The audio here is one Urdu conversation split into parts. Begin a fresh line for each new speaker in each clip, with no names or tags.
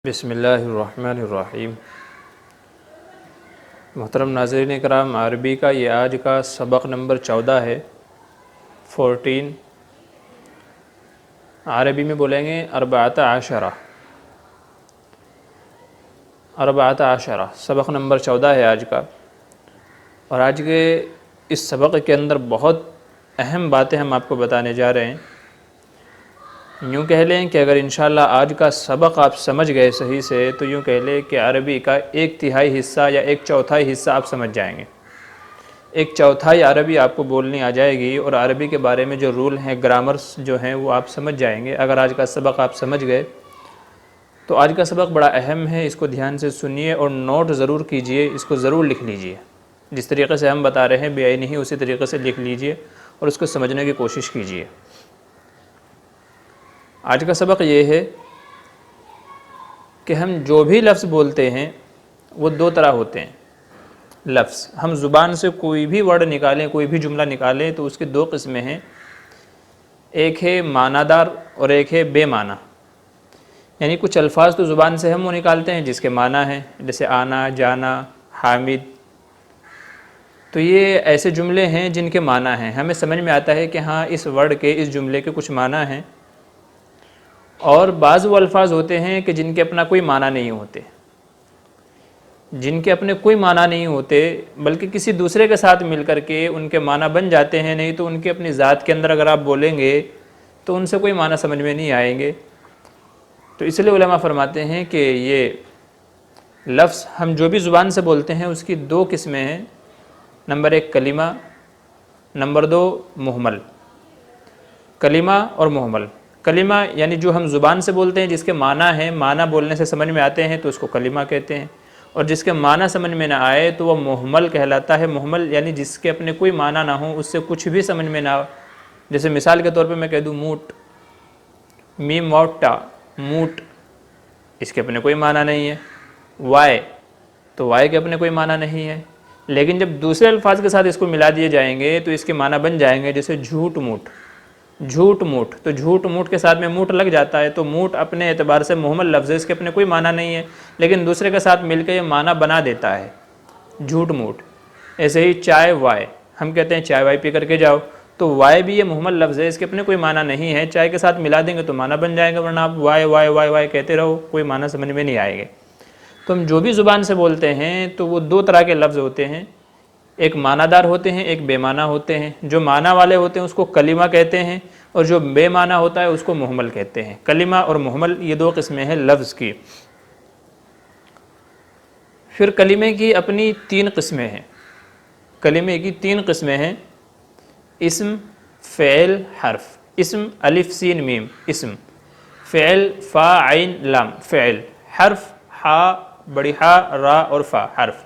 بسم اللہ الرحمن الرحیم۔ محترم ناظرین کرام، عربی کا یہ آج کا سبق نمبر 14 ہے، 14۔ عربی میں بولیں گے 14، 14 سبق نمبر 14 ہے آج کا۔ اور آج کے اس سبق کے اندر بہت اہم باتیں ہم آپ کو بتانے جا رہے ہیں۔ یوں کہہ لیں کہ اگر انشاءاللہ آج کا سبق آپ سمجھ گئے صحیح سے تو یوں کہہ لیں کہ عربی کا 1/3 حصہ یا 1/4 حصہ آپ سمجھ جائیں گے۔ 1/4 عربی آپ کو بولنی آ جائے گی، اور عربی کے بارے میں جو رول ہیں، گرامرز جو ہیں، وہ آپ سمجھ جائیں گے اگر آج کا سبق آپ سمجھ گئے۔ تو آج کا سبق بڑا اہم ہے، اس کو دھیان سے سنیے اور نوٹ ضرور کیجئے، اس کو ضرور لکھ لیجئے۔ جس طریقے سے ہم بتا رہے ہیں بے عینی ہی اسی طریقے سے لکھ لیجئے اور اس کو سمجھنے کی کوشش کیجئے۔ آج کا سبق یہ ہے کہ ہم جو بھی لفظ بولتے ہیں وہ دو طرح ہوتے ہیں۔ لفظ ہم زبان سے کوئی بھی ورڈ نکالیں، کوئی بھی جملہ نکالیں تو اس کی دو قسمیں ہیں، ایک ہے معنی دار اور ایک ہے بے معنی۔ یعنی کچھ الفاظ تو زبان سے ہم وہ نکالتے ہیں جس کے معنی ہیں، جیسے آنا، جانا، حامد۔ تو یہ ایسے جملے ہیں جن کے معنی ہیں، ہمیں سمجھ میں آتا ہے کہ ہاں اس ورڈ کے، اس جملے کے کچھ معنی ہیں۔ اور بعض وہ الفاظ ہوتے ہیں کہ جن کے اپنا کوئی معنی نہیں ہوتے، جن کے اپنے کوئی معنی نہیں ہوتے، بلکہ کسی دوسرے کے ساتھ مل کر کے ان کے معنی بن جاتے ہیں، نہیں تو ان کے اپنی ذات کے اندر اگر آپ بولیں گے تو ان سے کوئی معنی سمجھ میں نہیں آئیں گے۔ تو اس لیے علماء فرماتے ہیں کہ یہ لفظ ہم جو بھی زبان سے بولتے ہیں اس کی دو قسمیں ہیں، نمبر 1 کلمہ، نمبر 2 محمل۔ کلمہ اور محمل۔ کلمہ یعنی جو ہم زبان سے بولتے ہیں جس کے معنی ہیں، معنی بولنے سے سمجھ میں آتے ہیں تو اس کو کلمہ کہتے ہیں، اور جس کے معنی سمجھ میں نہ آئے تو وہ محمل کہلاتا ہے۔ محمل یعنی جس کے اپنے کوئی معنی نہ ہو، اس سے کچھ بھی سمجھ میں نہ آ۔ جیسے مثال کے طور پہ میں کہہ دوں موٹ، میم واٹ ٹا، موٹ، اس کے اپنے کوئی معنی نہیں ہے۔ وائے، تو وائے کے اپنے کوئی معنی نہیں ہے، لیکن جب دوسرے الفاظ کے ساتھ اس کو ملا دیے جائیں گے تو اس کے معنی بن جائیں گے، جیسے جھوٹ موٹ، جھوٹ موٹ، تو جھوٹ موٹ کے ساتھ میں موٹ لگ جاتا ہے، تو موٹ اپنے اعتبار سے محمل لفظ ہے، اس کے اپنے کوئی معنی نہیں ہے، لیکن دوسرے کے ساتھ مل کے یہ معنی بنا دیتا ہے، جھوٹ موٹ۔ ایسے ہی چائے وائے، ہم کہتے ہیں چائے وائے پی کر کے جاؤ، تو وائے بھی یہ محمل لفظ ہے، اس کے اپنے کوئی معنی نہیں ہے، چائے کے ساتھ ملا دیں گے تو معنی بن جائے گا، ورنہ آپ وائے وائے وائے وائے کہتے رہو، کوئی معنی سمجھ میں نہیں آئے گا۔ تو ہم جو بھی زبان سے بولتے ہیں تو وہ دو طرح کے لفظ ہوتے ہیں، ایک معنی دار ہوتے ہیں، ایک بے معنی ہوتے ہیں۔ جو معنی والے ہوتے ہیں اس کو کلمہ کہتے ہیں، اور جو بے معنی ہوتا ہے اس کو محمل کہتے ہیں۔ کلمہ اور محمل یہ دو قسمیں ہیں لفظ کی۔ پھر کلمے کی اپنی 3 قسمیں ہیں۔ کلمے کی 3 قسمیں ہیں، اسم، فعل، حرف۔ اسم الف سین میم، اسم۔ فعل فا عین لام، فعل۔ حرف ہا بڑی ہا را اور فا، حرف۔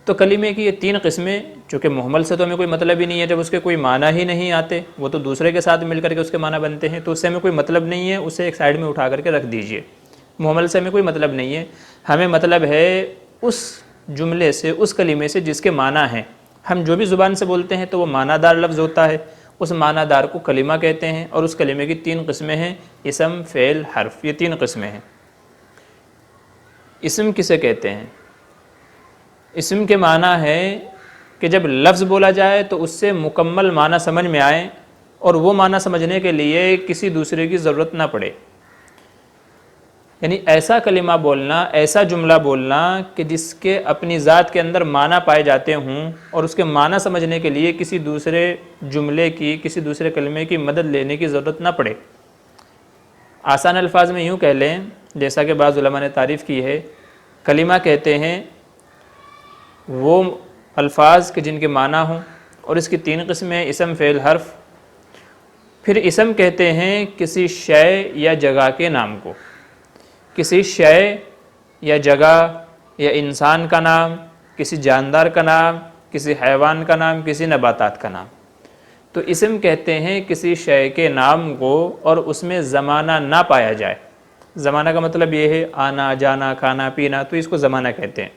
تو کلمے کی یہ 3 قسمیں، چونکہ محمل سے تو ہمیں کوئی مطلب ہی نہیں ہے، جب اس کے کوئی معنی ہی نہیں آتے، وہ تو دوسرے کے ساتھ مل کر کے اس کے معنی بنتے ہیں، تو اس سے ہمیں کوئی مطلب نہیں ہے، اسے ایک سائیڈ میں اٹھا کر کے رکھ دیجئے۔ محمل سے ہمیں کوئی مطلب نہیں ہے، ہمیں مطلب ہے اس جملے سے، اس کلمے سے جس کے معنی ہیں۔ ہم جو بھی زبان سے بولتے ہیں تو وہ معنی دار لفظ ہوتا ہے، اس معنی دار کو کلمہ کہتے ہیں، اور اس کلمے کی 3 قسمیں ہیں، اسم، فعل، حرف، یہ 3 قسمیں ہیں۔ اسم کسے کہتے ہیں؟ اسم کے معنی ہے کہ جب لفظ بولا جائے تو اس سے مکمل معنی سمجھ میں آئے، اور وہ معنی سمجھنے کے لیے کسی دوسرے کی ضرورت نہ پڑے۔ یعنی ایسا کلمہ بولنا، ایسا جملہ بولنا کہ جس کے اپنی ذات کے اندر معنی پائے جاتے ہوں، اور اس کے معنی سمجھنے کے لیے کسی دوسرے جملے کی، کسی دوسرے کلمے کی مدد لینے کی ضرورت نہ پڑے۔ آسان الفاظ میں یوں کہہ لیں، جیسا کہ بعض علماء نے تعریف کی ہے، کلمہ کہتے ہیں وہ الفاظ کے جن کے معنی ہوں، اور اس کی 3 قسمیں، اسم، فعل، حرف۔ پھر اسم کہتے ہیں کسی شے یا جگہ کے نام کو، کسی شے یا جگہ یا انسان کا نام، کسی جاندار کا نام، کسی حیوان کا نام، کسی نباتات کا نام۔ تو اسم کہتے ہیں کسی شے کے نام کو اور اس میں زمانہ نہ پایا جائے۔ زمانہ کا مطلب یہ ہے آنا، جانا، کھانا، پینا، تو اس کو زمانہ کہتے ہیں۔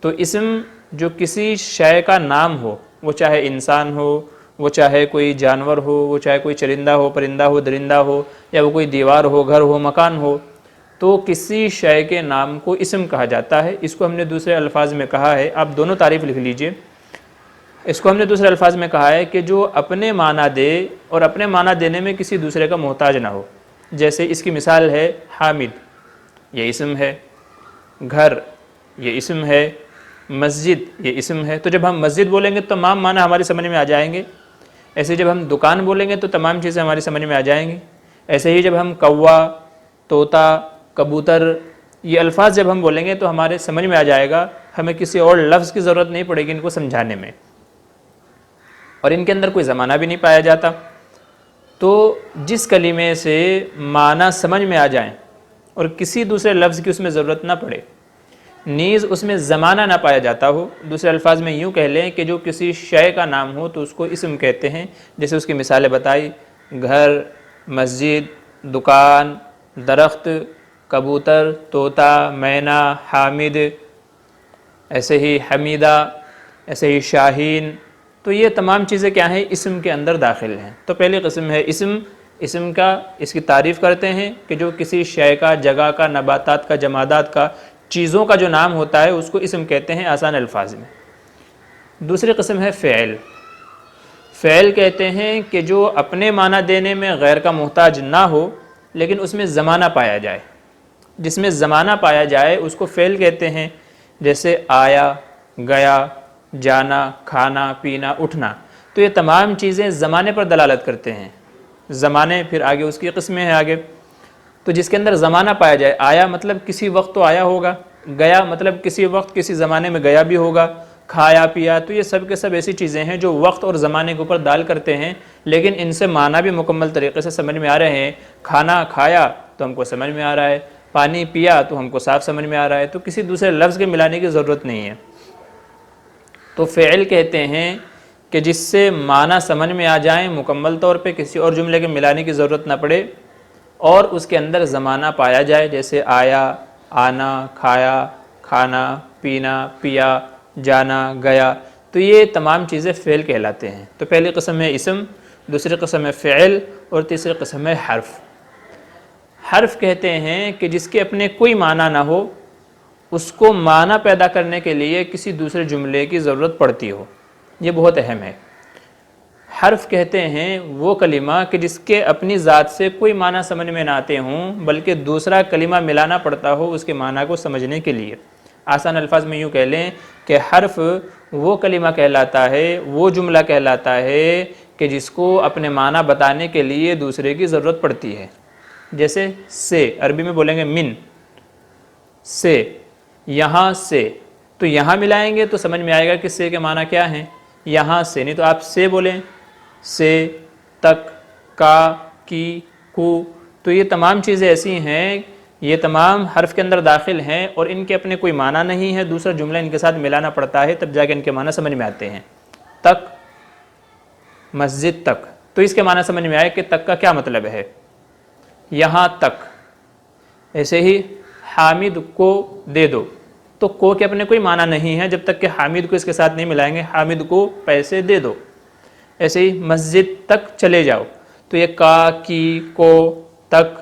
تو اسم جو کسی شے کا نام ہو، وہ چاہے انسان ہو، وہ چاہے کوئی جانور ہو، وہ چاہے کوئی چرندہ ہو، پرندہ ہو، درندہ ہو، یا وہ کوئی دیوار ہو، گھر ہو، مکان ہو، تو کسی شے کے نام کو اسم کہا جاتا ہے. اس کو ہم نے دوسرے الفاظ میں کہا ہے, آپ دونوں تعریف لکھ لیجئے. اس کو ہم نے دوسرے الفاظ میں کہا ہے کہ جو اپنے معنی دے اور اپنے معنی دینے میں کسی دوسرے کا محتاج نہ ہو. جیسے اس کی مثال ہے حامد, یہ اسم ہے. گھر, یہ اسم ہے. مسجد, یہ اسم ہے. تو جب ہم مسجد بولیں گے تو تمام معنی ہماری سمجھ میں آ جائیں گے. ایسے جب ہم دکان بولیں گے تو تمام چیزیں ہماری سمجھ میں آ جائیں گی. ایسے ہی جب ہم کوا, طوطا, کبوتر, یہ الفاظ جب ہم بولیں گے تو ہمارے سمجھ میں آ جائے گا. ہمیں کسی اور لفظ کی ضرورت نہیں پڑے گی ان کو سمجھانے میں, اور ان کے اندر کوئی زمانہ بھی نہیں پایا جاتا. تو جس کلمے سے معنی سمجھ میں آ جائیں اور کسی دوسرے لفظ کی اس میں ضرورت نہ پڑے, نیز اس میں زمانہ نہ پایا جاتا ہو. دوسرے الفاظ میں یوں کہہ لیں کہ جو کسی شے کا نام ہو تو اس کو اسم کہتے ہیں. جیسے اس کی مثالیں بتائی, گھر, مسجد, دکان, درخت, کبوتر, طوطا, مینا, حامد, ایسے ہی حمیدہ, ایسے ہی شاہین. تو یہ تمام چیزیں کیا ہیں, اسم کے اندر داخل ہیں. تو پہلی قسم ہے اسم. اسم کا اس کی تعریف کرتے ہیں کہ جو کسی شے کا, جگہ کا, نباتات کا, جمادات کا, چیزوں کا جو نام ہوتا ہے اس کو اسم کہتے ہیں آسان الفاظ میں. دوسری قسم ہے فعل. فعل کہتے ہیں کہ جو اپنے معنی دینے میں غیر کا محتاج نہ ہو لیکن اس میں زمانہ پایا جائے. جس میں زمانہ پایا جائے اس کو فعل کہتے ہیں. جیسے آیا, گیا, جانا, کھانا, پینا, اٹھنا. تو یہ تمام چیزیں زمانے پر دلالت کرتے ہیں. زمانے پھر آگے اس کی قسمیں ہیں آگے. تو جس کے اندر زمانہ پایا جائے, آیا مطلب کسی وقت تو آیا ہوگا, گیا مطلب کسی وقت کسی زمانے میں گیا بھی ہوگا, کھایا پیا, تو یہ سب کے سب ایسی چیزیں ہیں جو وقت اور زمانے کے اوپر دال کرتے ہیں لیکن ان سے معنی بھی مکمل طریقے سے سمجھ میں آ رہے ہیں. کھانا کھایا تو ہم کو سمجھ میں آ رہا ہے, پانی پیا تو ہم کو صاف سمجھ میں آ رہا ہے. تو کسی دوسرے لفظ کے ملانے کی ضرورت نہیں ہے. تو فعل کہتے ہیں کہ جس سے معنی سمجھ میں آ جائیں مکمل طور پہ, کسی اور جملے کے ملانے کی ضرورت نہ پڑے اور اس کے اندر زمانہ پایا جائے. جیسے آیا, آنا, کھایا, کھانا, پینا, پیا, جانا, گیا. تو یہ تمام چیزیں فعل کہلاتے ہیں. تو پہلی قسم ہے اسم, دوسری قسم ہے فعل, اور تیسری قسم ہے حرف. حرف کہتے ہیں کہ جس کے اپنے کوئی معنی نہ ہو, اس کو معنی پیدا کرنے کے لیے کسی دوسرے جملے کی ضرورت پڑتی ہو. یہ بہت اہم ہے. حرف کہتے ہیں وہ کلمہ کہ جس کے اپنی ذات سے کوئی معنی سمجھ میں نہ آتے ہوں بلکہ دوسرا کلمہ ملانا پڑتا ہو اس کے معنی کو سمجھنے کے لیے. آسان الفاظ میں یوں کہہ لیں کہ حرف وہ کلمہ کہلاتا ہے, وہ جملہ کہلاتا ہے کہ جس کو اپنے معنی بتانے کے لیے دوسرے کی ضرورت پڑتی ہے. جیسے سے, عربی میں بولیں گے من, سے, یہاں سے. تو یہاں ملائیں گے تو سمجھ میں آئے گا کہ سے کے معنی کیا ہیں, یہاں سے. نہیں تو آپ سے بولیں, سے, تک, کا, کی, کو. تو یہ تمام چیزیں ایسی ہیں, یہ تمام حرف کے اندر داخل ہیں اور ان کے اپنے کوئی معنی نہیں ہے, دوسرا جملہ ان کے ساتھ ملانا پڑتا ہے تب جا کے ان کے معنی سمجھ میں آتے ہیں. تک, مسجد تک. تو اس کے معنی سمجھ میں آئے کہ تک کا کیا مطلب ہے, یہاں تک. ایسے ہی حامد کو دے دو. تو کو کے اپنے کوئی معنی نہیں ہے جب تک کہ حامد کو اس کے ساتھ نہیں ملائیں گے. حامد کو پیسے دے دو. ایسے ہی مسجد تک چلے جاؤ. تو یہ کا, کی, کو, تک,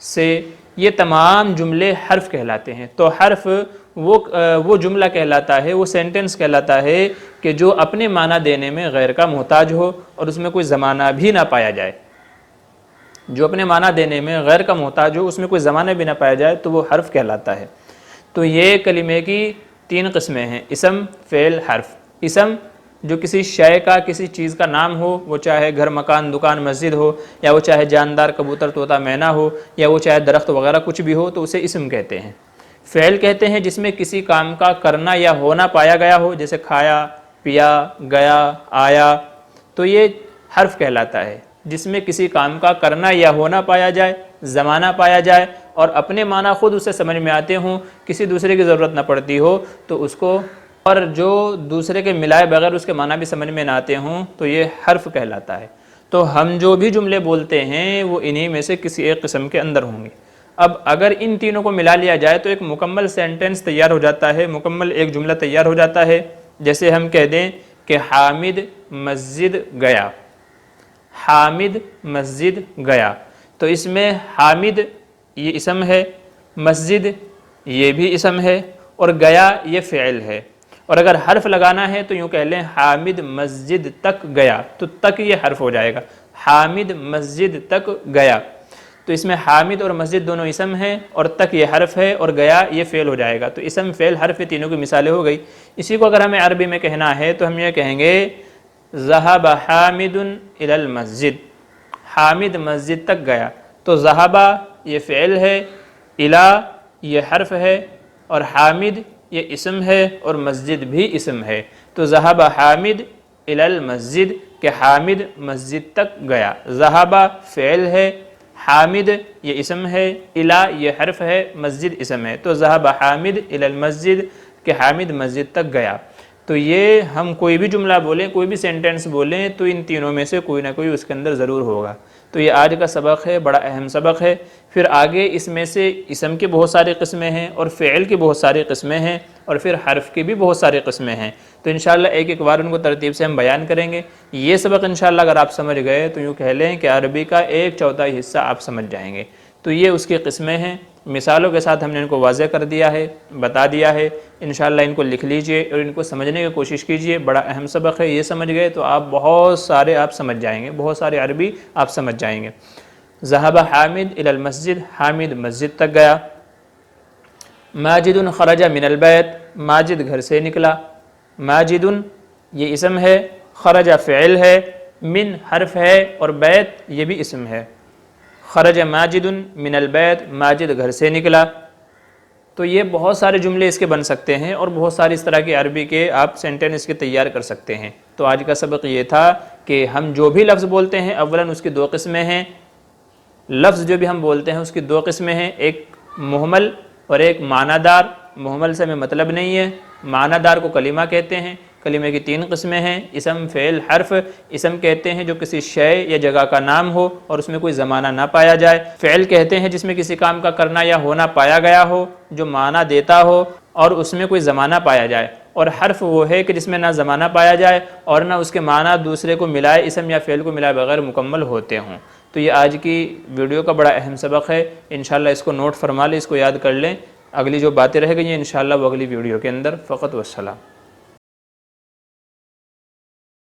سے, یہ تمام جملے حرف کہلاتے ہیں. تو حرف وہ جملہ کہلاتا ہے, وہ سینٹنس کہلاتا ہے کہ جو اپنے معنی دینے میں غیر کا محتاج ہو اور اس میں کوئی زمانہ بھی نہ پایا جائے. جو اپنے معنی دینے میں غیر کا محتاج ہو اس میں کوئی زمانہ بھی نہ پایا جائے تو وہ حرف کہلاتا ہے. تو یہ کلمے کی 3 قسمیں ہیں, اسم, فعل, حرف. اسم جو کسی شے کا, کسی چیز کا نام ہو, وہ چاہے گھر, مکان, دکان, مسجد ہو, یا وہ چاہے جاندار, کبوتر, طوطا, مینا ہو, یا وہ چاہے درخت وغیرہ کچھ بھی ہو, تو اسے اسم کہتے ہیں. فعل کہتے ہیں جس میں کسی کام کا کرنا یا ہونا پایا گیا ہو, جیسے کھایا, پیا, گیا, آیا. تو یہ حرف کہلاتا ہے جس میں کسی کام کا کرنا یا ہونا پایا جائے, زمانہ پایا جائے اور اپنے معنی خود اسے سمجھ میں آتے ہوں, کسی دوسرے کی ضرورت نہ پڑتی ہو تو اس کو, اور جو دوسرے کے ملائے بغیر اس کے معنی بھی سمجھ میں نہ آتے ہوں تو یہ حرف کہلاتا ہے. تو ہم جو بھی جملے بولتے ہیں وہ انہی میں سے کسی ایک قسم کے اندر ہوں گے. اب اگر ان تینوں کو ملا لیا جائے تو ایک مکمل سینٹنس تیار ہو جاتا ہے, مکمل ایک جملہ تیار ہو جاتا ہے. جیسے ہم کہہ دیں کہ حامد مسجد گیا. حامد مسجد گیا. تو اس میں حامد یہ اسم ہے, مسجد یہ بھی اسم ہے اور گیا یہ فعل ہے، اور اگر حرف لگانا ہے تو یوں کہہ لیں حامد مسجد تک گیا، تو تک یہ حرف ہو جائے گا، حامد مسجد تک گیا، تو اس میں حامد اور مسجد دونوں اسم ہیں اور تک یہ حرف ہے اور گیا یہ فعل ہو جائے گا، تو اسم فعل حرف تینوں کی مثالیں ہو گئی۔ اسی کو اگر ہمیں عربی میں کہنا ہے تو ہم یہ کہیں گے ذہب حامد الی المسجد، حامد مسجد تک گیا، تو ذہب یہ فعل ہے، الی یہ حرف ہے، اور حامد یہ اسم ہے اور مسجد بھی اسم ہے، تو ذہب حامد الی المسجد کہ حامد مسجد تک گیا، ذہب فعل ہے، حامد یہ اسم ہے، الی یہ حرف ہے، مسجد اسم ہے، تو ذہب حامد الی المسجد کہ حامد مسجد تک گیا۔ تو یہ ہم کوئی بھی جملہ بولیں، کوئی بھی سینٹنس بولیں تو ان تینوں میں سے کوئی نہ کوئی اس کے اندر ضرور ہوگا۔ تو یہ آج کا سبق ہے، بڑا اہم سبق ہے۔ پھر آگے اس میں سے اسم کی بہت ساری قسمیں ہیں اور فعل کی بہت ساری قسمیں ہیں اور پھر حرف کی بھی بہت ساری قسمیں ہیں، تو انشاءاللہ ایک ایک بار ان کو ترتیب سے ہم بیان کریں گے۔ یہ سبق انشاءاللہ اگر آپ سمجھ گئے تو یوں کہہ لیں کہ عربی کا 1/4 حصہ آپ سمجھ جائیں گے۔ تو یہ اس کی قسمیں ہیں، مثالوں کے ساتھ ہم نے ان کو واضح کر دیا ہے، بتا دیا ہے۔ انشاءاللہ ان کو لکھ لیجئے اور ان کو سمجھنے کی کوشش کیجئے، بڑا اہم سبق ہے، یہ سمجھ گئے تو آپ بہت سارے آپ سمجھ جائیں گے، بہت سارے عربی آپ سمجھ جائیں گے۔ ذہب حامد الی المسجد، حامد مسجد تک گیا۔ ماجد خرج من البیت، ماجد گھر سے نکلا، ماجد یہ اسم ہے، خرج فعل ہے، من حرف ہے اور بیت یہ بھی اسم ہے، خرج ماجد من البیت، ماجد گھر سے نکلا۔ تو یہ بہت سارے جملے اس کے بن سکتے ہیں اور بہت ساری اس طرح کی عربی کے آپ سینٹنس کے تیار کر سکتے ہیں۔ تو آج کا سبق یہ تھا کہ ہم جو بھی لفظ بولتے ہیں اولاً اس کی 2 قسمیں ہیں، لفظ جو بھی ہم بولتے ہیں اس کی 2 قسمیں ہیں، ایک محمل اور ایک معنی دار۔ محمل سے ہمیں مطلب نہیں ہے، معنی دار کو کلمہ کہتے ہیں۔ کلمے کی 3 قسمیں ہیں، اسم فعل حرف۔ اسم کہتے ہیں جو کسی شے یا جگہ کا نام ہو اور اس میں کوئی زمانہ نہ پایا جائے، فعل کہتے ہیں جس میں کسی کام کا کرنا یا ہونا پایا گیا ہو جو معنی دیتا ہو اور اس میں کوئی زمانہ پایا جائے، اور حرف وہ ہے کہ جس میں نہ زمانہ پایا جائے اور نہ اس کے معنی دوسرے کو ملائے، اسم یا فعل کو ملائے بغیر مکمل ہوتے ہوں۔ تو یہ آج کی ویڈیو کا بڑا اہم سبق ہے، انشاءاللہ اس کو نوٹ فرما لیں، اس کو یاد کر لیں۔ اگلی جو باتیں رہ گئی ہیں انشاءاللہ وہ اگلی ویڈیو کے اندر۔ فقط والسلام۔